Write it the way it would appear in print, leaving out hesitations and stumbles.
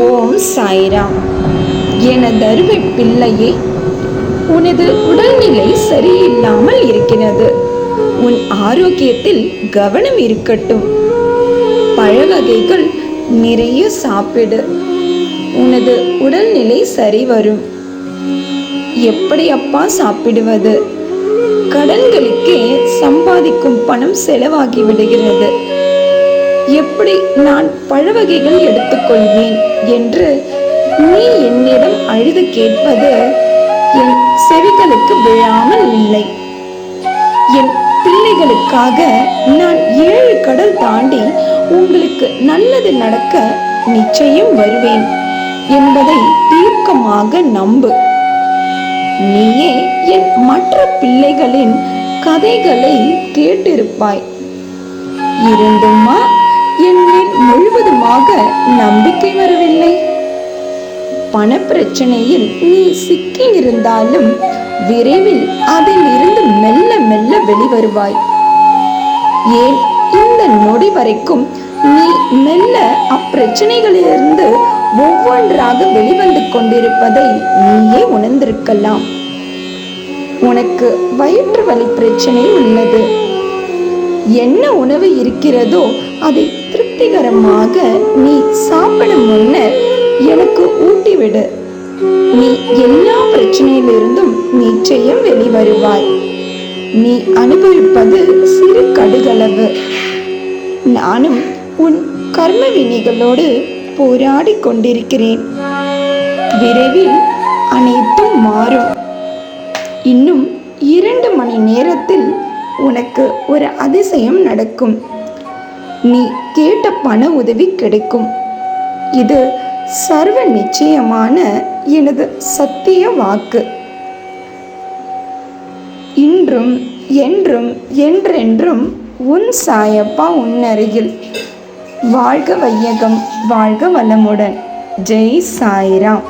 ஓம் சாய்ராம். எனதருமை பிள்ளையே, உனது உடல்நிலை சரியில்லாமல் இருக்கிறது. உன் ஆரோக்கியத்தில் கவனம் இருக்கட்டும். பழ வகைகள் நிறைய சாப்பிடு. உனது உடல்நிலை சரி வரும். எப்படி அப்பா சாப்பிடுவது? கடன்களுக்கே சம்பாதிக்கும் பணம் செலவாகி விடுகிறது. எப்படி நான் பழ வகைகள் எடுத்துக்கொள்வேன் என்று நீ என்னிடம் அழுது கேட்பது என் செவிகளுக்கு விழாமல் இல்லை. என் பிள்ளைகளுக்காக நான் 7 கடல் தாண்டி உங்களுக்கு நல்லது நடக்க நிச்சயம் வருவேன் என்பதை தீர்க்கமாக நம்பு. நீயே என் மற்ற பிள்ளைகளின் கதைகளை கேட்டிருப்பாய். இருந்துமா என் மேல் முழுவதுமாக நம்பிக்கை வரவில்லை? பண பிரச்சனையில் நீ சிக்கி இருந்தாலும் விரைவில் அதில் இருந்து மெல்ல மெல்ல வெளிவருவாய். ஏன் இந்த நொடி வரைக்கும் நீ மெல்ல அப்பிரச்சனைகளிலிருந்து ஒவ்வொன்றாக வெளிவந்து கொண்டிருப்பதை நீயே உணர்ந்திருக்கலாம். உனக்கு வயிற்று வலி பிரச்சனை உள்ளது. என்ன உணவு இருக்கிறதோ அதை திருப்திகரமாக நீ சாப்பிடும் முன்னர் எனக்கு ஊட்டிவிடு. நீ எல்லா பிரச்சனையிலிருந்தும் நிச்சயம் வெளிவருவாய். நீ அனுபவிப்பது சிறு கடுகளவு. நானும் உன் கர்ம வினைகளோடு போராடி கொண்டிருக்கிறேன். விரைவில் அனைத்தும் மாறும். இன்னும் 2 மணி நேரத்தில் உனக்கு ஒரு அதிசயம் நடக்கும். நீ கேட்ட பண உதவி கிடைக்கும். இது சர்வ நிச்சயமான எனது சத்திய வாக்கு. இன்றும் என்றும் என்றென்றும் உன் சாயப்பா உன் அருகில். வாழ்க வையகம், வாழ்க வளமுடன். ஜெய் சாய்ராம்.